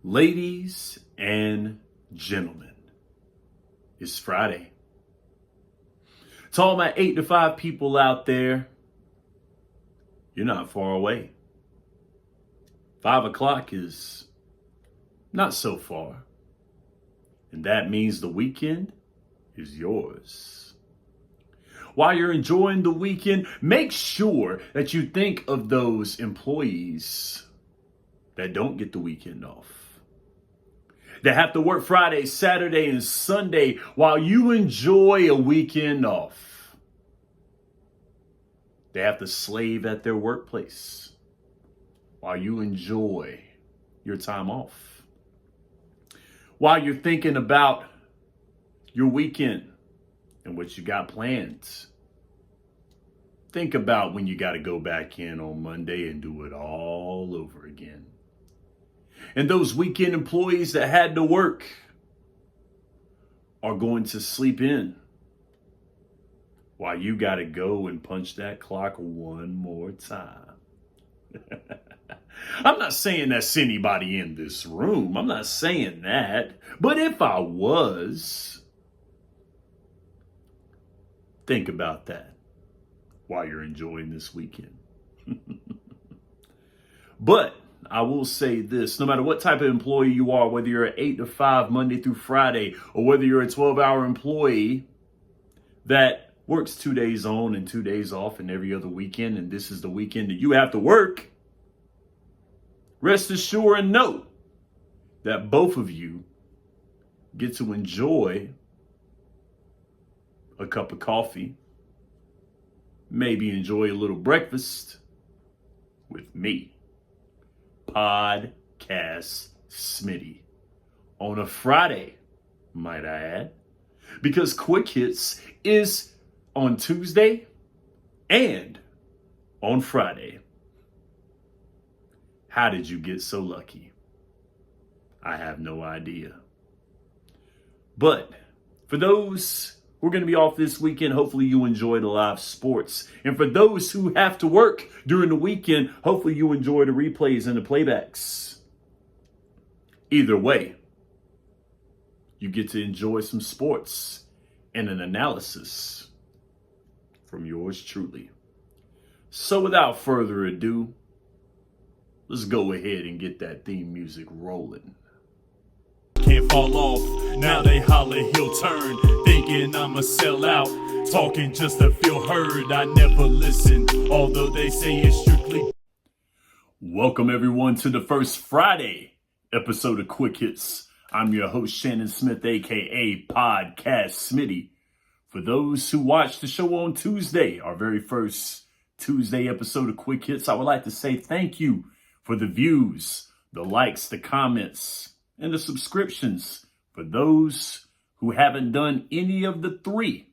Ladies and gentlemen, it's Friday. To all my 8 to 5 people out there, you're not far away. 5 o'clock is not so far. And that means the weekend is yours. While you're enjoying the weekend, make sure that you think of those employees that don't get the weekend off. They have to work Friday, Saturday, and Sunday while you enjoy a weekend off. They have to slave at their workplace while you enjoy your time off. While you're thinking about your weekend and what you got planned, think about when you got to go back in on Monday and do it all over again. And those weekend employees that had to work are going to sleep in while you got to go and punch that clock one more time. I'm not saying that's anybody in this room. I'm not saying that. But if I was, think about that while you're enjoying this weekend. But I will say this, no matter what type of employee you are, whether you're an 8 to 5 Monday through Friday, or whether you're a 12-hour employee that works 2 days on and 2 days off and every other weekend, and this is the weekend that you have to work, rest assured and know that both of you get to enjoy a cup of coffee, maybe enjoy a little breakfast with me, Podcast Smitty, on a Friday, might I add, because Quick Hits is on Tuesday and on Friday. How did you get so lucky? I have no idea. But for those who are going to be off this weekend, hopefully you enjoy the live sports. And for those who have to work during the weekend, hopefully you enjoy the replays and the playbacks. Either way, you get to enjoy some sports and an analysis from yours truly. So without further ado, let's go ahead and get that theme music rolling. Can't fall off, now they holler he'll turn, thinking I'ma sell out, talking just to feel heard. I never listen, although they say it's strictly. Welcome everyone to the first Friday episode of Quick Hits. I'm your host Shannon Smith, aka Podcast Smitty. For those who watched the show on Tuesday, our very first Tuesday episode of Quick Hits, I would like to say thank you for the views, the likes, the comments, and the subscriptions. For those who haven't done any of the three,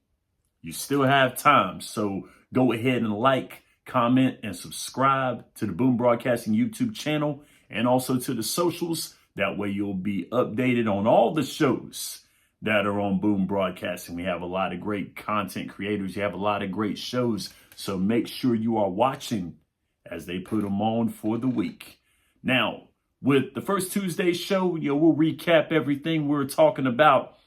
you still have time. So go ahead and like, comment, and subscribe to the Boom Broadcasting YouTube channel and also to the socials. That way you'll be updated on all the shows that are on Boom Broadcasting. We have a lot of great content creators. You have a lot of great shows. So make sure you are watching as they put them on for the week. Now, with the first Tuesday show, we'll recap everything. We're talking about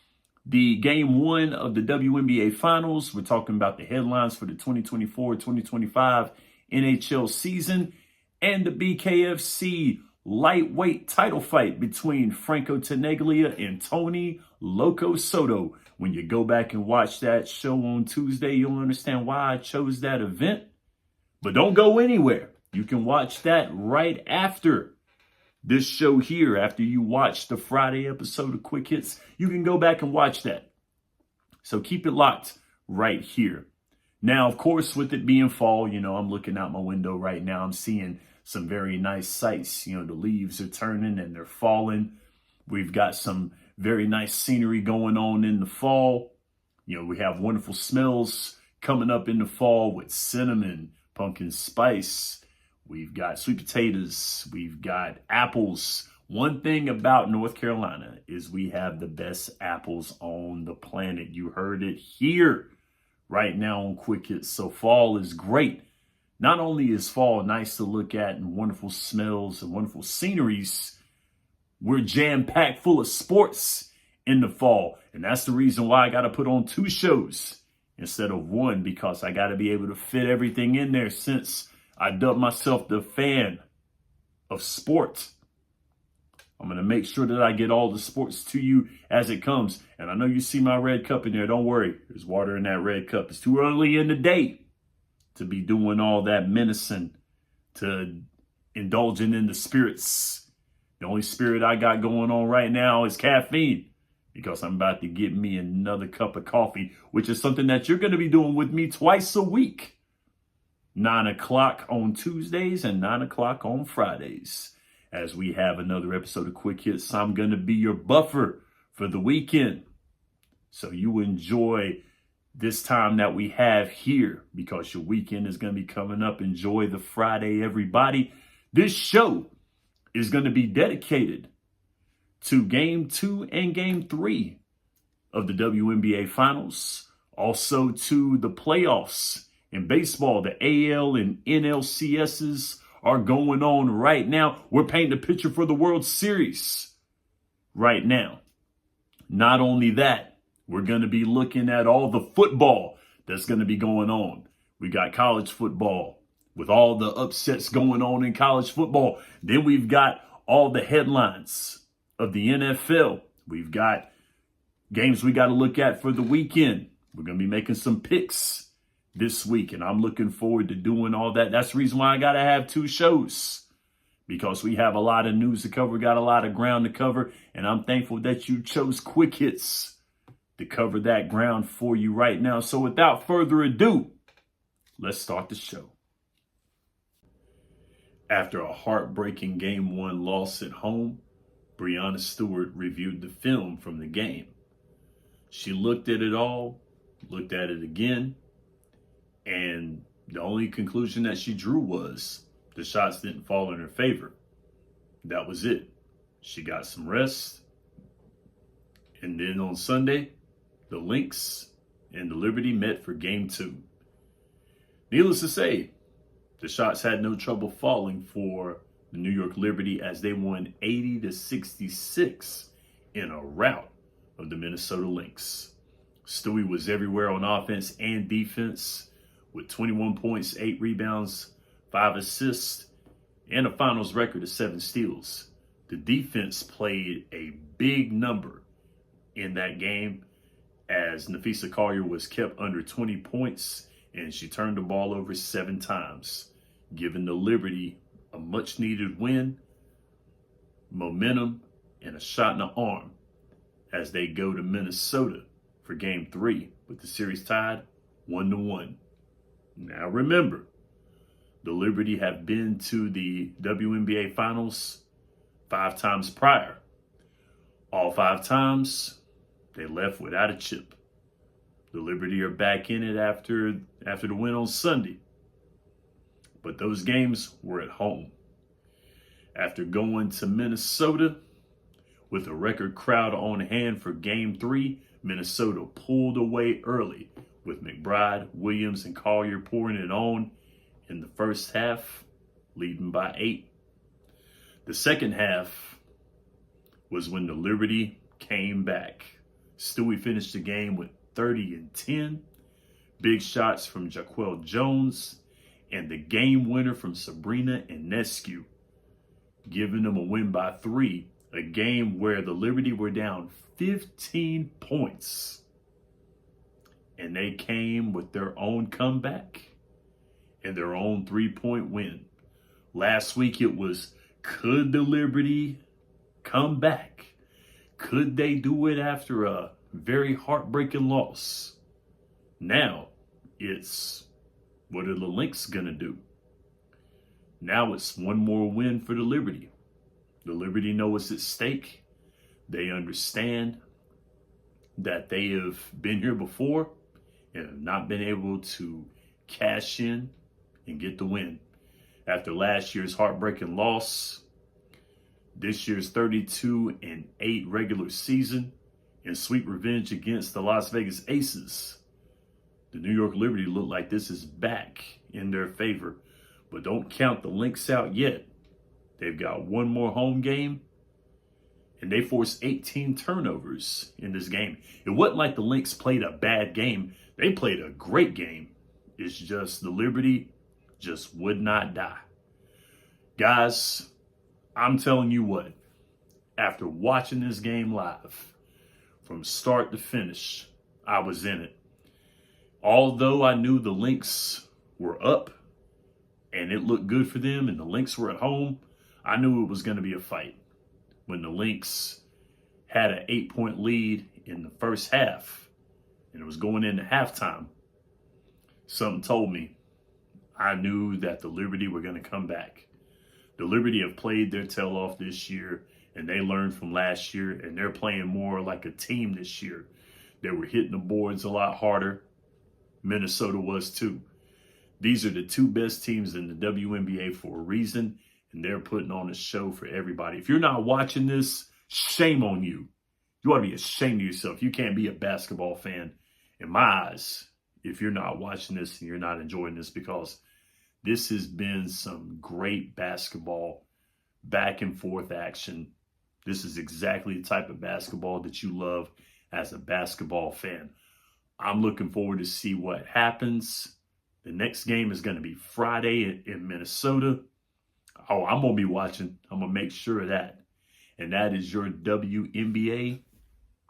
the game 1 of the WNBA Finals. We're talking about the headlines for the 2024-2025 NHL season and the BKFC lightweight title fight between Franco Tenaglia and Tony Loco Soto. When you go back and watch that show on Tuesday, you'll understand why I chose that event. But don't go anywhere. You can watch that right after this show here. After you watch the Friday episode of Quick Hits, you can go back and watch that. So keep it locked right here. Now, of course, with it being fall, I'm looking out my window right now. I'm seeing some very nice sights. The leaves are turning and they're falling. We've got some very nice scenery going on in the fall. We have wonderful smells coming up in the fall with cinnamon, pumpkin spice. We've got sweet potatoes. We've got apples. One thing about North Carolina is we have the best apples on the planet. You heard it here right now on Quick Hits. So fall is great. Not only is fall nice to look at and wonderful smells and wonderful sceneries, We're jam-packed full of sports in the fall. And that's the reason why I got to put on 2 shows instead of 1, because I got to be able to fit everything in there since I dubbed myself the fan of sport. I'm going to make sure that I get all the sports to you as it comes. And I know you see my red cup in there. Don't worry. There's water in that red cup. It's too early in the day to be doing all that menacing, to indulging in the spirits. The only spirit I got going on right now is caffeine, because I'm about to get me another cup of coffee, which is something that you're going to be doing with me twice a week. 9 o'clock on Tuesdays and 9 o'clock on Fridays. As we have another episode of Quick Hits, I'm going to be your buffer for the weekend. So you enjoy this time that we have here, because your weekend is going to be coming up. Enjoy the Friday, everybody. This show is going to be dedicated to Game 2 and Game 3 of the WNBA Finals. Also to the playoffs in baseball. The AL and NLCSs are going on right now. We're painting a picture for the World Series right now. Not only that, we're going to be looking at all the football that's going to be going on. We got college football with all the upsets going on in college football. Then we've got all the headlines of the NFL. We've got games we got to look at for the weekend. We're going to be making some picks this week, and I'm looking forward to doing all that. That's the reason why I got to have 2 shows, because we have a lot of news to cover. We got a lot of ground to cover, and I'm thankful that you chose Quick Hits to cover that ground for you right now. So without further ado, let's start the show. After a heartbreaking Game 1 loss at home, Breanna Stewart reviewed the film from the game. She looked at it all, looked at it again, and the only conclusion that she drew was the shots didn't fall in her favor. That was it. She got some rest. And then on Sunday, the Lynx and the Liberty met for Game 2. Needless to say, the shots had no trouble falling for the New York Liberty as they won 80-66 in a rout of the Minnesota Lynx. Stewie was everywhere on offense and defense, with 21 points, 8 rebounds, 5 assists, and a finals record of 7 steals. The defense played a big number in that game, as Nafisa Collier was kept under 20 points, and she turned the ball over 7 times, giving the Liberty a much-needed win, momentum, and a shot in the arm as they go to Minnesota for Game 3, with the series tied 1-1. Now remember, the Liberty have been to the WNBA Finals 5 times prior. All 5 times, they left without a chip. The Liberty are back in it after the win on Sunday. But those games were at home. After going to Minnesota with a record crowd on hand for Game 3, Minnesota pulled away early, with McBride, Williams, and Collier pouring it on in the first half, leading by 8. The second half was when the Liberty came back. Stewie finished the game with 30 and 10. Big shots from Jaquel Jones and the game winner from Sabrina Ionescu, giving them a win by 3. A game where the Liberty were down 15 points. And they came with their own comeback and their own 3-point win. Last week it was, could the Liberty come back? Could they do it after a very heartbreaking loss? Now it's, what are the Lynx going to do? Now it's one more win for the Liberty. The Liberty know what's at stake. They understand that they have been here before and have not been able to cash in and get the win. After last year's heartbreaking loss, this year's 32-8 regular season, and sweet revenge against the Las Vegas Aces, the New York Liberty look like this is back in their favor. But don't count the Lynx out yet. They've got one more home game, and they forced 18 turnovers in this game. It wasn't like the Lynx played a bad game. They played a great game. It's just the Liberty just would not die. Guys, I'm telling you what, after watching this game live, from start to finish, I was in it. Although I knew the Lynx were up and it looked good for them and the Lynx were at home, I knew it was going to be a fight. When the Lynx had an 8-point lead in the first half and it was going into halftime, something told me I knew that the Liberty were going to come back. The Liberty have played their tail off this year, and they learned from last year, and they're playing more like a team this year. They were hitting the boards a lot harder. Minnesota was too. These are the two best teams in the WNBA for a reason, and they're putting on a show for everybody. If you're not watching this, shame on you. You ought to be ashamed of yourself. You can't be a basketball fan, in my eyes, if you're not watching this and you're not enjoying this, because this has been some great basketball, back and forth action. This is exactly the type of basketball that you love as a basketball fan. I'm looking forward to see what happens. The next game is going to be Friday in Minnesota. Oh, I'm going to be watching. I'm going to make sure of that. And that is your WNBA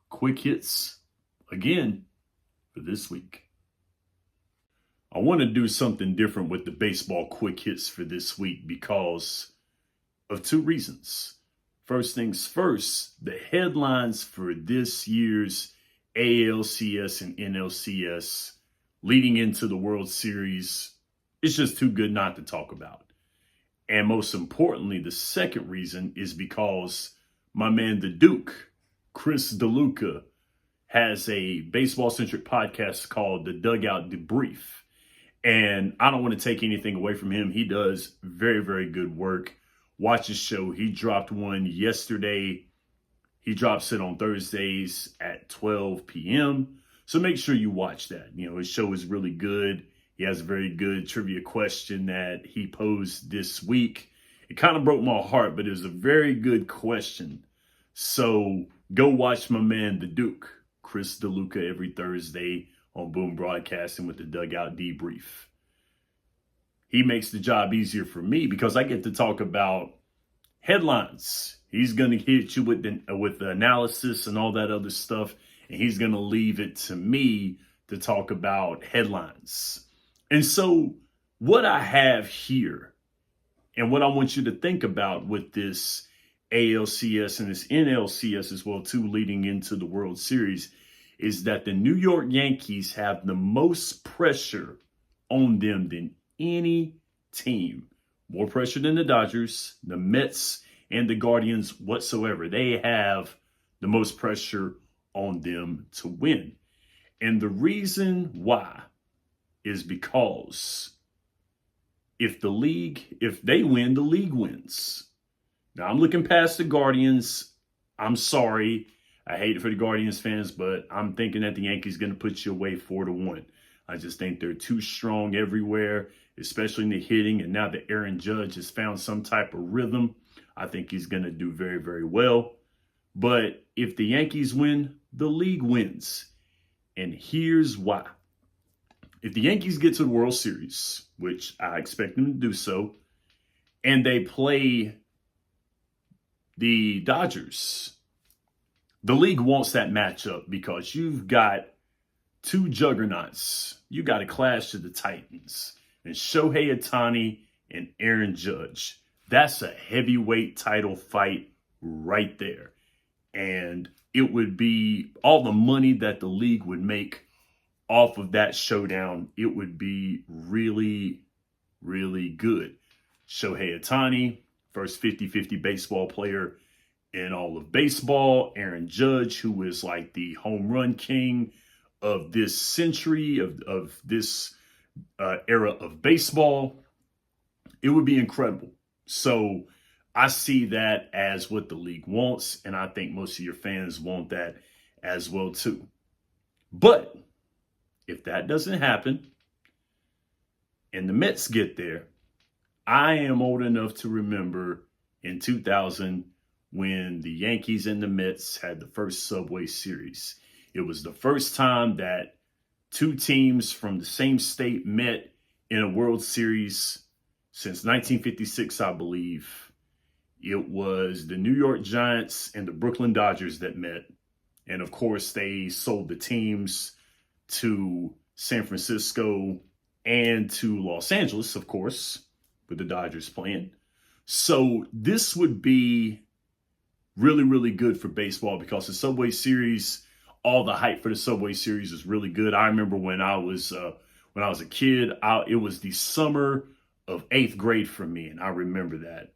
quick hits again for this week. I want to do something different with the baseball quick hits for this week because of two reasons. First things first, the headlines for this year's ALCS and NLCS leading into the World Series, it's just too good not to talk about. And most importantly, the second reason is because my man, the Duke, Chris DeLuca, has a baseball-centric podcast called The Dugout Debrief. And I don't want to take anything away from him. He does very, very good work. Watch his show. He dropped one yesterday. He drops it on Thursdays at 12 p.m. So make sure you watch that. You know, his show is really good. He has a very good trivia question that he posed this week. It kind of broke my heart, but it was a very good question. So go watch my man, the Duke, Chris DeLuca, every Thursday on Boom Broadcasting with the Dugout Debrief. He makes the job easier for me because I get to talk about headlines. He's going to hit you with the analysis and all that other stuff, and he's going to leave it to me to talk about headlines. And so what I have here and what I want you to think about with this ALCS and this NLCS as well too, leading into the World Series, is that the New York Yankees have the most pressure on them than any team. More pressure than the Dodgers, the Mets, and the Guardians whatsoever. They have the most pressure on them to win. And the reason why is because if they win, the league wins. Now, I'm looking past the Guardians. I'm sorry. I hate it for the Guardians fans, but I'm thinking that the Yankees going to put you away 4-1. I just think they're too strong everywhere, especially in the hitting. And now that Aaron Judge has found some type of rhythm, I think he's going to do very, very well. But if the Yankees win, the league wins. And here's why. If the Yankees get to the World Series, which I expect them to do so, and they play the Dodgers, the league wants that matchup because you've got two juggernauts. You got a clash of the Titans and Shohei Ohtani and Aaron Judge. That's a heavyweight title fight right there. And it would be all the money that the league would make off of that showdown. It would be really, really good. Shohei Ohtani, first 50-50 baseball player in all of baseball. Aaron Judge, who is like the home run king of this century, of this era of baseball. It would be incredible. So I see that as what the league wants, and I think most of your fans want that as well too. But if that doesn't happen and the Mets get there, I am old enough to remember in 2000 when the Yankees and the Mets had the first Subway Series. It was the first time that two teams from the same state met in a World Series since 1956, I believe. It was the New York Giants and the Brooklyn Dodgers that met. And of course, they sold the teams to San Francisco and to Los Angeles, of course, with the Dodgers playing. So this would be really, really good for baseball because the Subway Series, all the hype for the Subway Series is really good. I remember when I was a kid, it was the summer of 8th grade for me, and I remember that.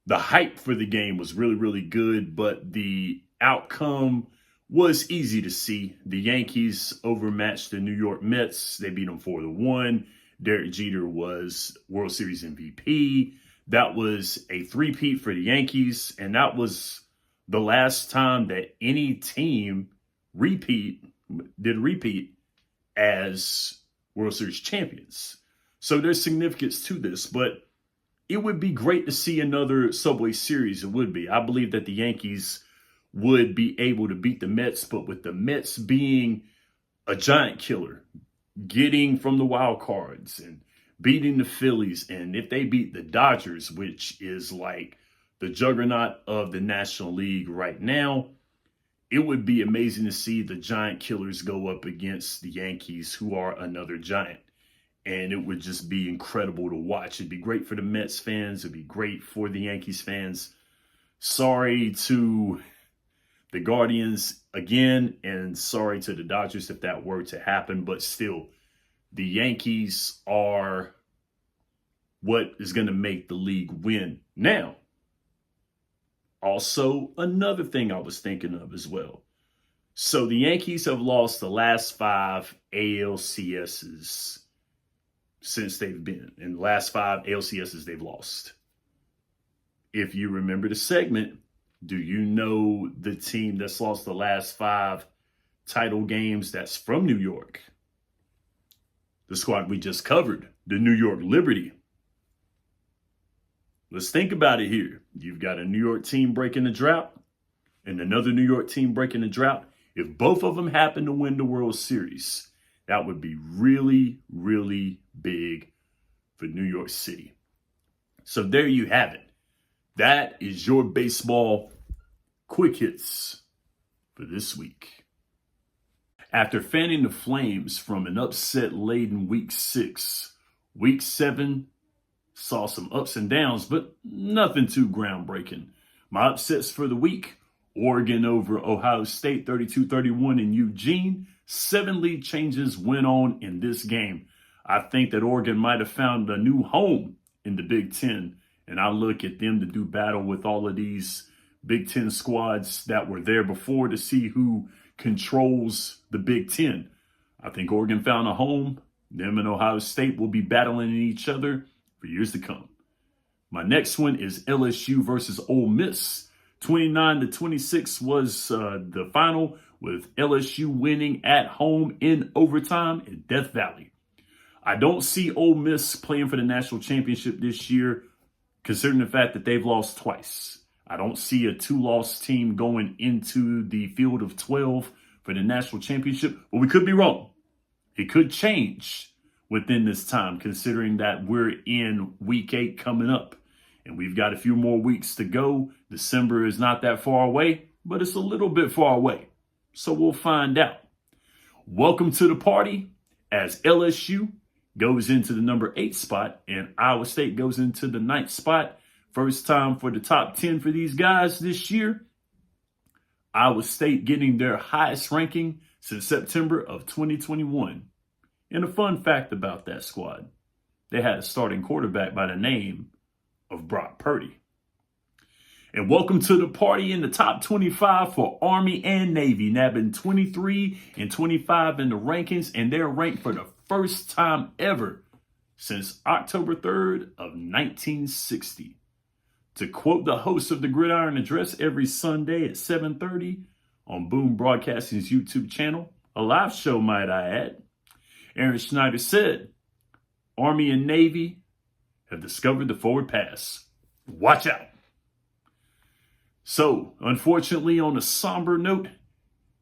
The hype for the game was really, really good, but the outcome was easy to see. The Yankees overmatched the New York Mets. They beat them 4-1. Derek Jeter was World Series MVP. That was a three-peat for the Yankees, and that was the last time that any team did repeat as World Series champions. So there's significance to this, but it would be great to see another Subway Series. It would be. I believe that the Yankees would be able to beat the Mets, but with the Mets being a giant killer, getting from the wild cards and beating the Phillies, and if they beat the Dodgers, which is like the juggernaut of the National League right now, it would be amazing to see the giant killers go up against the Yankees, who are another giant. And it would just be incredible to watch. It'd be great for the Mets fans. It'd be great for the Yankees fans. Sorry to the Guardians again, and sorry to the Dodgers if that were to happen. But still, the Yankees are what is going to make the league win. Now, also another thing I was thinking of as well. So the Yankees have lost the last 5 ALCSs since they've been. In the last 5 ALCSs they've lost. If you remember the segment, do you know the team that's lost the last 5 title games that's from New York? The squad we just covered, the New York Liberty. Let's think about it here. You've got a New York team breaking the drought and another New York team breaking the drought. If both of them happen to win the World Series, that would be really, really big for New York City. So there you have it. That is your baseball quick hits for this week. After fanning the flames from an upset-laden Week 6, Week 7 saw some ups and downs, but nothing too groundbreaking. My upsets for the week: Oregon over Ohio State 32-31 in Eugene. 7 lead changes went on in this game. I think that Oregon might have found a new home in the Big Ten, and I look at them to do battle with all of these Big Ten squads that were there before to see who controls the Big Ten. I think Oregon found a home. Them and Ohio State will be battling each other for years to come. My next one is LSU versus Ole Miss. 29-26 was the final, with LSU winning at home in overtime in Death Valley. I don't see Ole Miss playing for the national championship this year, considering the fact that they've lost twice. I don't see a 2-loss team going into the field of 12 for the national championship, but we could be wrong. It could change within this time, considering that we're in Week 8 coming up, and we've got a few more weeks to go. December is not that far away, but it's a little bit far away. So we'll find out. Welcome to the party as LSU goes into the number 8 spot and Iowa State goes into the 9th spot. First time for the top 10 for these guys this year. Iowa State getting their highest ranking since September of 2021. And a fun fact about that squad: they had a starting quarterback by the name of Brock Purdy. And welcome to the party in the top 25 for Army and Navy, nabbing 23 and 25 in the rankings, and they're ranked for the first time ever since October 3rd of 1960. To quote the host of the Gridiron Address every Sunday at 7:30 on Boom Broadcasting's YouTube channel, a live show might I add, Aaron Schneider said, Army and Navy have discovered the forward pass. Watch out. So, unfortunately, on a somber note,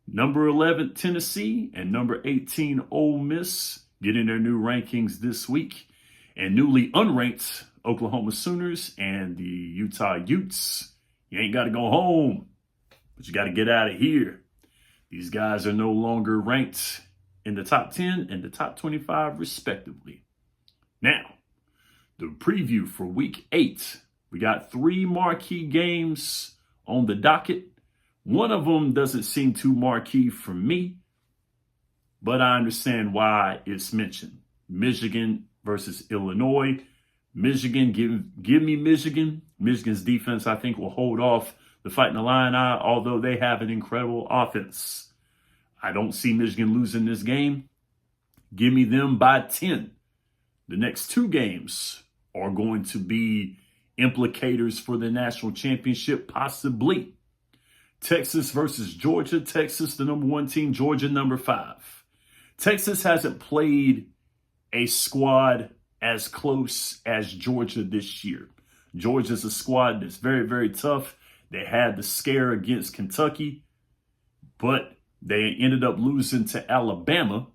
number 11, Tennessee, and number 18, Ole Miss, getting their new rankings this week. And newly unranked Oklahoma Sooners and the Utah Utes. You ain't got to go home, but you got to get out of here. These guys are no longer ranked in the top 10 and the top 25, respectively. Now, the preview for week 8. We got 3 marquee games on the docket. One of them doesn't seem too marquee for me, but I understand why it's mentioned. Michigan versus Illinois. Michigan, give me Michigan. Michigan's defense, I think, will hold off the Fighting Illini, although they have an incredible offense. I don't see Michigan losing this game. Give me them by 10. The next 2 games are going to be implicators for the national championship, possibly. Texas versus Georgia. Texas, the number 1 team. Georgia, number 5. Texas hasn't played a squad as close as Georgia this year. Georgia's a squad that's very, very tough. They had the scare against Kentucky, but they ended up losing to Alabama.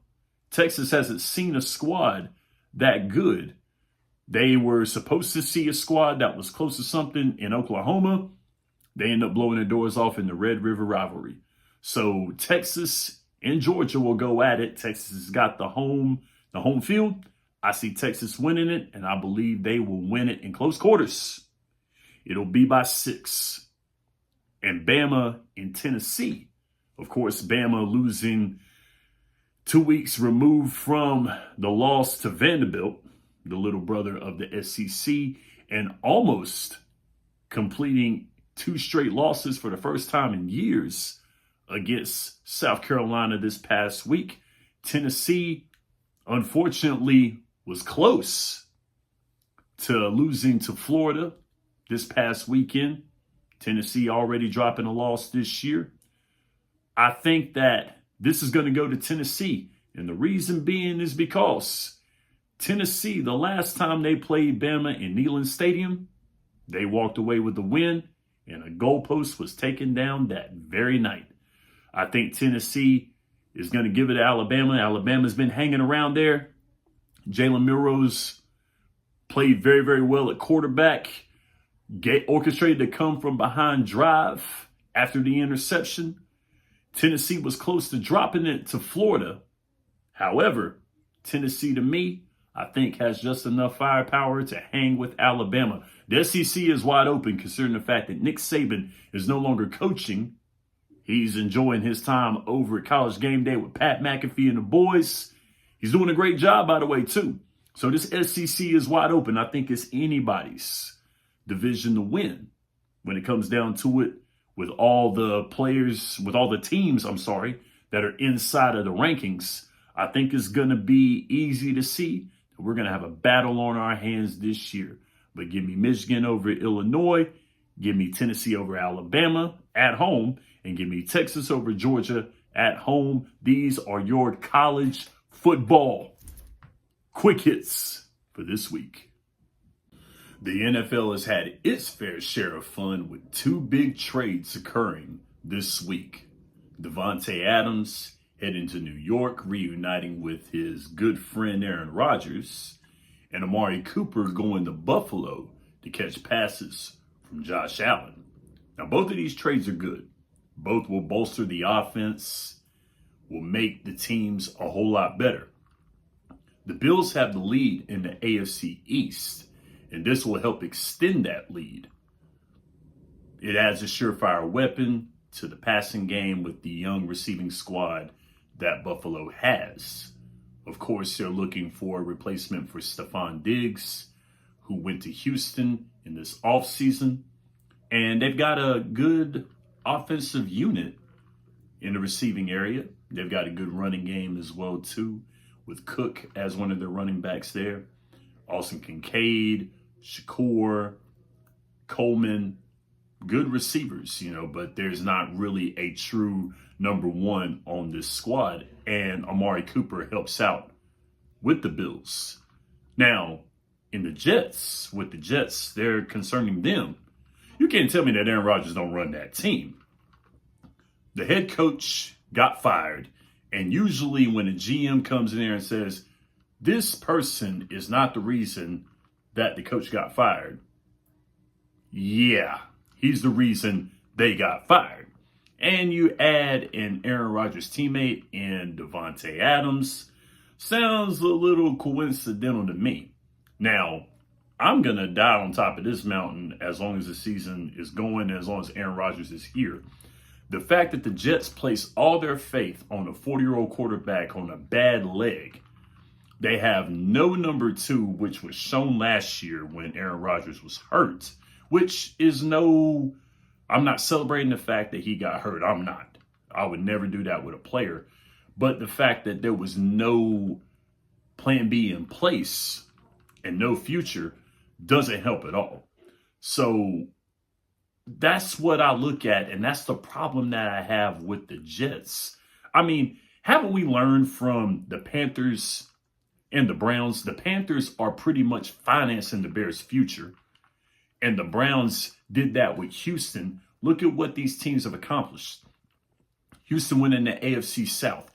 Texas hasn't seen a squad that good. They were supposed to see a squad that was close to something in Oklahoma. They end up blowing their doors off in the Red River rivalry. So Texas and Georgia will go at it. Texas has got the home field. I see Texas winning it, and I believe they will win it in close quarters. It'll be by 6. And Bama in Tennessee. Of course, Bama losing 2 weeks removed from the loss to Vanderbilt, the little brother of the SEC, and almost completing 2 straight losses for the first time in years against South Carolina this past week. Tennessee, unfortunately, was close to losing to Florida this past weekend. Tennessee already dropping a loss this year. I think that this is going to go to Tennessee. And the reason being is because Tennessee, the last time they played Bama in Neyland Stadium, they walked away with the win, and a goalpost was taken down that very night. I think Tennessee is going to give it to Alabama. Alabama's been hanging around there. Jalen Milroe played very, very well at quarterback. Orchestrated the come from behind drive after the interception. Tennessee was close to dropping it to Florida. However, Tennessee, to me, I think has just enough firepower to hang with Alabama. The SEC is wide open considering the fact that Nick Saban is no longer coaching. He's enjoying his time over at College Game Day with Pat McAfee and the boys. He's doing a great job, by the way, too. So this SEC is wide open. I think it's anybody's division to win when it comes down to it, with all the players, with all the teams, that are inside of the rankings. I think it's going to be easy to see that we're going to have a battle on our hands this year. But give me Michigan over Illinois, give me Tennessee over Alabama at home, and give me Texas over Georgia at home. These are your college football quick hits for this week. The NFL has had its fair share of fun with 2 big trades occurring this week. Devontae Adams heading to New York, reuniting with his good friend Aaron Rodgers, and Amari Cooper going to Buffalo to catch passes from Josh Allen. Now, both of these trades are good. Both will bolster the offense, will make the teams a whole lot better. The Bills have the lead in the AFC East, and this will help extend that lead. It adds a surefire weapon to the passing game with the young receiving squad that Buffalo has. Of course, they're looking for a replacement for Stephon Diggs, who went to Houston in this offseason. And they've got a good offensive unit in the receiving area. They've got a good running game as well, too, with Cook as one of their running backs there. Austin Kincaid, Shakur, Coleman, good receivers, but there's not really a true number 1 on this squad. And Amari Cooper helps out with the Bills. Now, with the Jets, they're concerning them. You can't tell me that Aaron Rodgers don't run that team. The head coach got fired, and usually when a GM comes in there and says, this person is not the reason that the coach got fired, yeah, he's the reason they got fired. And you add an Aaron Rodgers teammate in Devontae Adams. Sounds a little coincidental to me. Now, I'm going to die on top of this mountain as long as the season is going, as long as Aaron Rodgers is here. The fact that the Jets place all their faith on a 40-year-old quarterback on a bad leg. They have no number 2, which was shown last year when Aaron Rodgers was hurt, which is no, I'm not celebrating the fact that he got hurt. I'm not. I would never do that with a player. But the fact that there was no plan B in place and no future doesn't help at all. So that's what I look at, and that's the problem that I have with the Jets. I mean, haven't we learned from the Panthers and the Browns? The Panthers are pretty much financing the Bears' future, and the Browns did that with Houston. Look at what these teams have accomplished. Houston went in the AFC South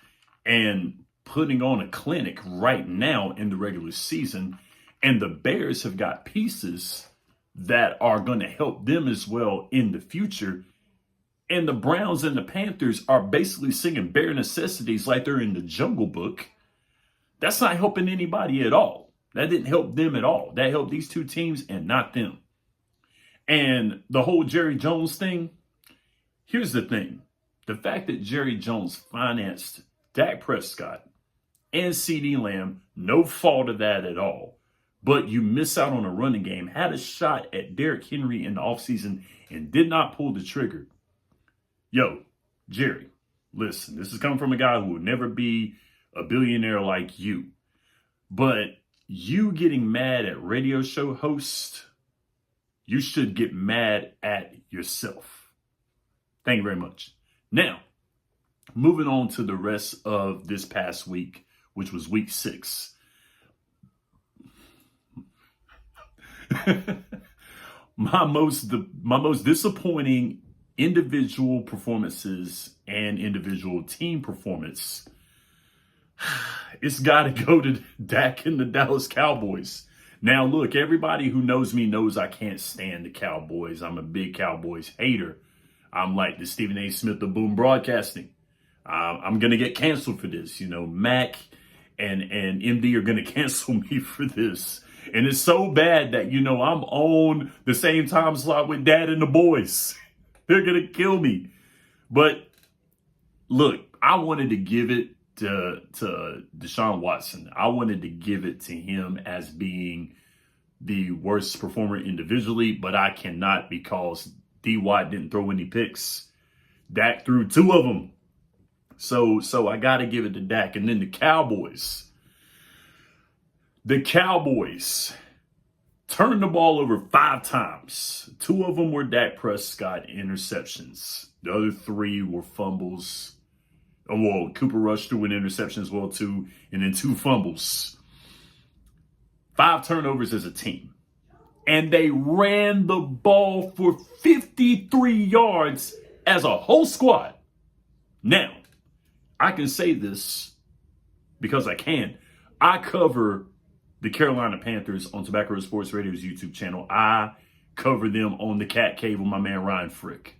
and putting on a clinic right now in the regular season, and the Bears have got pieces that are going to help them as well in the future. And the Browns and the Panthers are basically singing bare necessities like they're in the Jungle Book. That's not helping anybody at all. That didn't help them at all. That helped these two teams and not them. And the whole Jerry Jones thing, here's the thing. The fact that Jerry Jones financed Dak Prescott and CeeDee Lamb, no fault of that at all. But you miss out on a running game, had a shot at Derrick Henry in the offseason and did not pull the trigger. Yo, Jerry, listen, this is coming from a guy who will never be a billionaire like you. But you getting mad at radio show hosts, you should get mad at yourself. Thank you very much. Now, moving on to the rest of this past week, which was week 6. my most disappointing individual performances and individual team performance, it's got to go to Dak and the Dallas Cowboys. Now, look, everybody who knows me knows I can't stand the Cowboys. I'm a big Cowboys hater. I'm like the Stephen A. Smith of Boom Broadcasting. I'm going to get canceled for this. You know, Mac and MD are going to cancel me for this. And it's so bad that, you know, I'm on the same time slot with Dad and the boys. They're going to kill me. But look, I wanted to give it to Deshaun Watson. I wanted to give it to him as being the worst performer individually, but I cannot because D. Watt didn't throw any picks. Dak threw 2 of them. So I got to give it to Dak. And then the Cowboys. The Cowboys turned the ball over 5 times. 2 of them were Dak Prescott interceptions. The other 3 were fumbles. Well, Cooper Rush threw an interception as well, too. And then 2 fumbles. 5 turnovers as a team. And they ran the ball for 53 yards as a whole squad. Now, I can say this because I can. I cover the Carolina Panthers on Tobacco Road Sports Radio's YouTube channel. I cover them on the Cat Cave with my man Ryan Frick.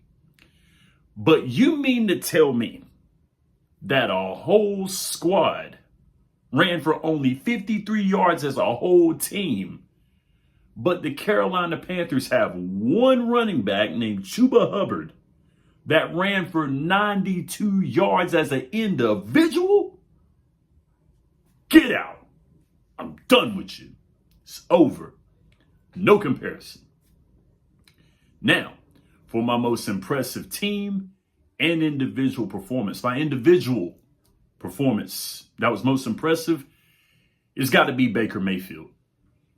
But you mean to tell me that a whole squad ran for only 53 yards as a whole team, but the Carolina Panthers have one running back named Chuba Hubbard that ran for 92 yards as an individual? Get out. I'm done with you. It's over. No comparison. Now, for my most impressive team and individual performance. My individual performance that was most impressive, it's got to be Baker Mayfield.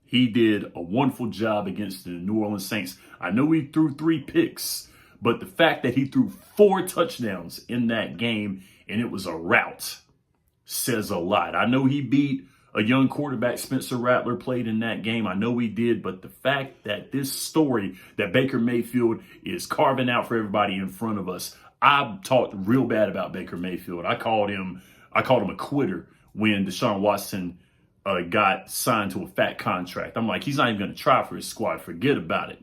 He did a wonderful job against the New Orleans Saints. I know he threw 3 picks, but the fact that he threw 4 touchdowns in that game and it was a rout says a lot. I know he beat a young quarterback, Spencer Rattler, played in that game. I know he did, but the fact that this story that Baker Mayfield is carving out for everybody in front of us, I talked real bad about Baker Mayfield. I called him a quitter when Deshaun Watson got signed to a fat contract. I'm like, he's not even going to try for his squad. Forget about it.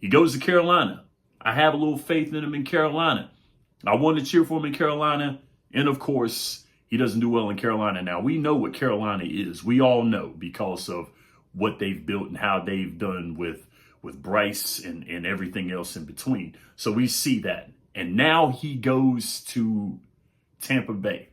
He goes to Carolina. I have a little faith in him in Carolina. I want to cheer for him in Carolina. And of course, he doesn't do well in Carolina. Now, we know what Carolina is. We all know because of what they've built and how they've done with Bryce and everything else in between. So we see that. And now he goes to Tampa Bay.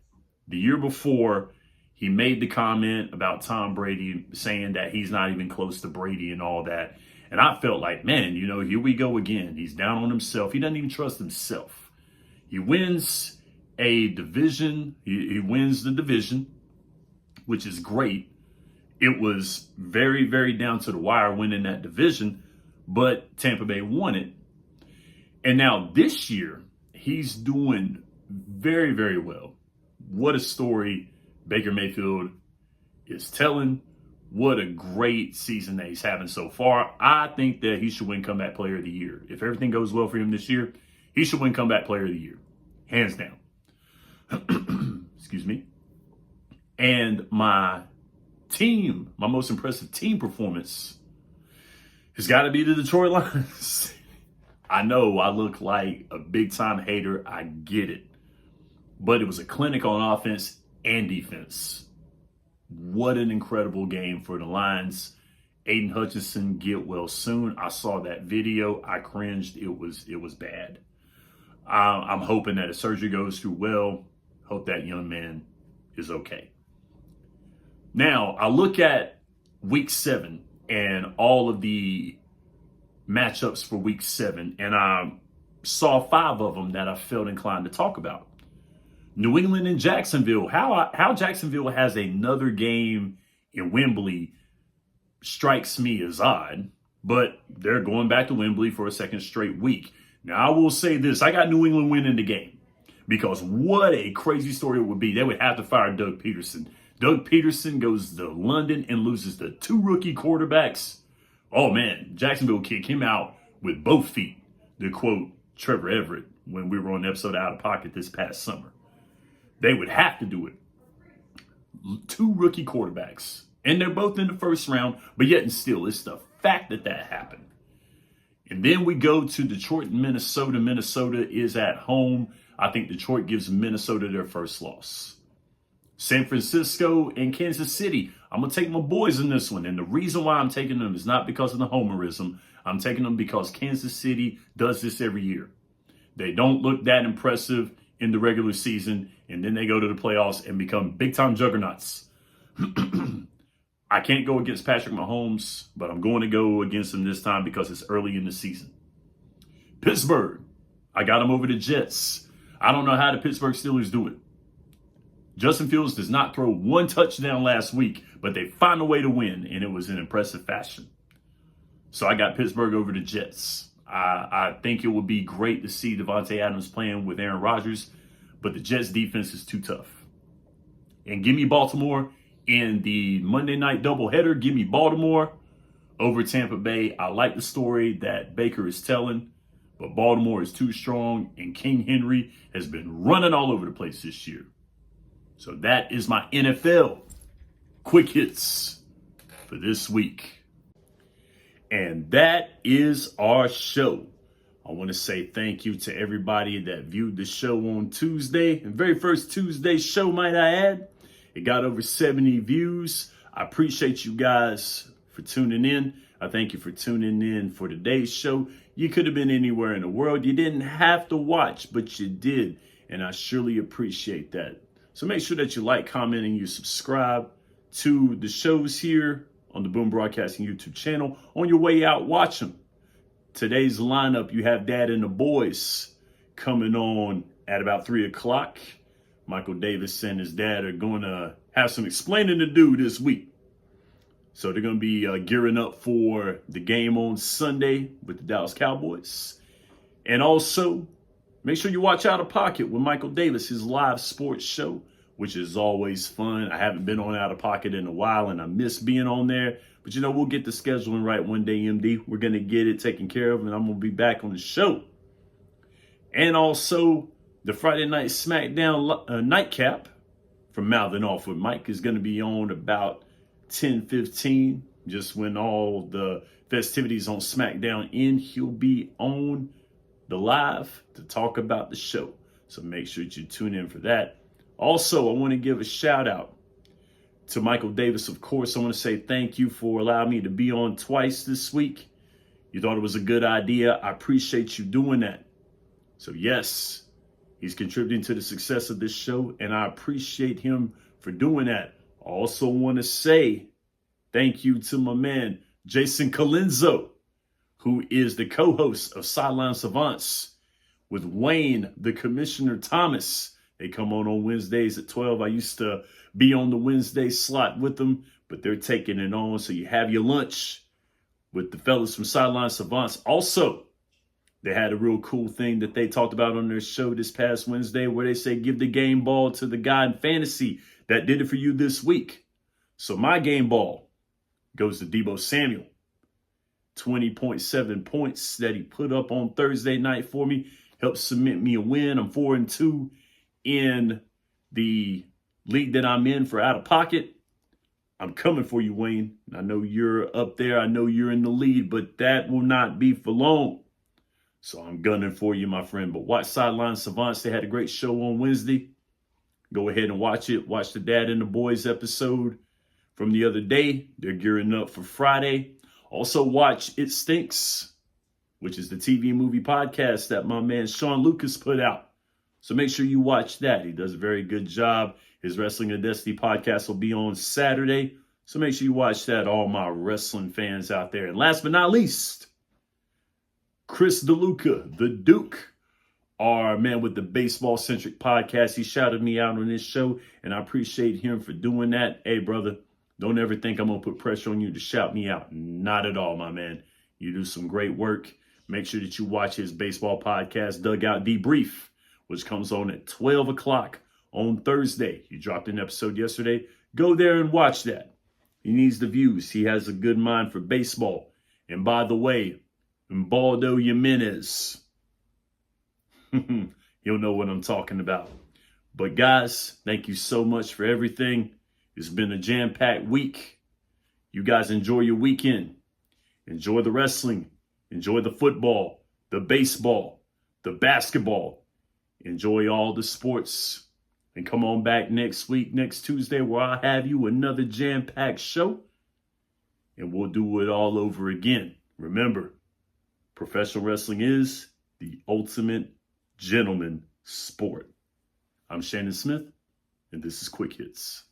The year before, he made the comment about Tom Brady, saying that he's not even close to Brady and all that. And I felt like, man, here we go again. He's down on himself. He doesn't even trust himself. He wins a division. He wins the division, which is great. It was very, very down to the wire winning that division, but Tampa Bay won it. And now this year, he's doing very, very well. What a story Baker Mayfield is telling. What a great season that he's having so far. I think that he should win Comeback Player of the Year. If everything goes well for him this year, he should win Comeback Player of the Year. Hands down. Excuse me. And my most impressive team performance has got to be the Detroit Lions. I know I look like a big-time hater. I get it. But it was a clinic on offense and defense. What an incredible game for the Lions. Aiden Hutchinson, get well soon. I saw that video. I cringed. It was bad. I'm hoping that his surgery goes through well. Hope that young man is okay. Now, I look at week 7 and all of the matchups for week 7, and I saw 5 of them that I felt inclined to talk about. New England and Jacksonville. How Jacksonville has another game in Wembley strikes me as odd, but they're going back to Wembley for a second straight week. Now, I will say this. I got New England winning the game because what a crazy story it would be. They would have to fire Doug Peterson. Doug Peterson goes to London and loses to 2 rookie quarterbacks. Oh, man, Jacksonville kick him out with both feet, to quote Trevor Everett when we were on the episode Out of Pocket this past summer. They would have to do it. 2 rookie quarterbacks. And they're both in the first round, but yet and still, it's the fact that happened. And then we go to Detroit and Minnesota. Minnesota is at home. I think Detroit gives Minnesota their first loss. San Francisco and Kansas City. I'm going to take my boys in this one. And the reason why I'm taking them is not because of the homerism. I'm taking them because Kansas City does this every year. They don't look that impressive in the regular season, and then they go to the playoffs and become big-time juggernauts. I can't go against Patrick Mahomes, but I'm going to go against him this time because it's early in the season. Pittsburgh, I got them over the Jets. I don't know how the Pittsburgh Steelers do it. Justin Fields does not throw 1 touchdown last week, but they find a way to win, and it was in impressive fashion. So I got Pittsburgh over the Jets. I think it would be great to see Devontae Adams playing with Aaron Rodgers, but the Jets defense is too tough. And give me Baltimore in the Monday night doubleheader. Give me Baltimore over Tampa Bay. I like the story that Baker is telling, but Baltimore is too strong, and King Henry has been running all over the place this year. So that is my NFL quick hits for this week. And that is our show. I want to say thank you to everybody that viewed the show on Tuesday. The very first Tuesday show, might I add. It got over 70 views. I appreciate you guys for tuning in. I thank you for tuning in for today's show. You could have been anywhere in the world. You didn't have to watch, but you did. And I surely appreciate that. So make sure that you like, comment, and you subscribe to the shows here on the Boom Broadcasting YouTube channel. On your way out, watch them. Today's lineup, you have Dad and the Boys coming on at about 3 o'clock. Michael Davis and his dad are going to have some explaining to do this week. So they're going to be gearing up for the game on Sunday with the Dallas Cowboys. And also, make sure you watch Out of Pocket with Michael Davis, his live sports show which is always fun. I haven't been on Out of Pocket in a while, and I miss being on there. But, we'll get the scheduling right one day, MD. We're going to get it taken care of, and I'm going to be back on the show. And also, the Friday Night SmackDown nightcap from Mouthing Off with Mike is going to be on about 10:15, just when all the festivities on SmackDown end. He'll be on the live to talk about the show. So make sure that you tune in for that. Also, I want to give a shout out to Michael Davis, of course. I want to say thank you for allowing me to be on twice this week. You thought it was a good idea. I appreciate you doing that. So yes, he's contributing to the success of this show, and I appreciate him for doing that. I also want to say thank you to my man, Jason Colenso, who is the co-host of Sideline Savants with Wayne, the Commissioner Thomas. They come on Wednesdays at 12. I used to be on the Wednesday slot with them, but they're taking it on. So you have your lunch with the fellas from Sideline Savants. Also, they had a real cool thing that they talked about on their show this past Wednesday where they say, give the game ball to the guy in fantasy that did it for you this week. So my game ball goes to Deebo Samuel. 20.7 points that he put up on Thursday night for me. Helped submit me a win. I'm 4-2 in the league that I'm in for Out of Pocket. I'm coming for you, Wayne. I know you're up there. I know you're in the lead, but that will not be for long. So I'm gunning for you, my friend. But watch Sideline Savants. They had a great show on Wednesday. Go ahead and watch it. Watch the Dad and the Boys episode from the other day. They're gearing up for Friday. Also watch It Stinks, which is the TV movie podcast that my man Sean Lucas put out. So make sure you watch that. He does a very good job. His Wrestling and Destiny podcast will be on Saturday. So make sure you watch that, all my wrestling fans out there. And last but not least, Chris DeLuca, the Duke, our man with the baseball-centric podcast. He shouted me out on this show, and I appreciate him for doing that. Hey, brother, don't ever think I'm going to put pressure on you to shout me out. Not at all, my man. You do some great work. Make sure that you watch his baseball podcast, Dugout Debrief, which comes on at 12 o'clock on Thursday. He dropped an episode yesterday. Go there and watch that. He needs the views. He has a good mind for baseball. And by the way, Baldo Jimenez, he'll know what I'm talking about. But guys, thank you so much for everything. It's been a jam-packed week. You guys enjoy your weekend. Enjoy the wrestling. Enjoy the football, the baseball, the basketball. Enjoy all the sports. And come on back next week, next Tuesday, where I'll have you another jam-packed show. And we'll do it all over again. Remember, professional wrestling is the ultimate gentleman sport. I'm Shannon Smith, and this is Quick Hits.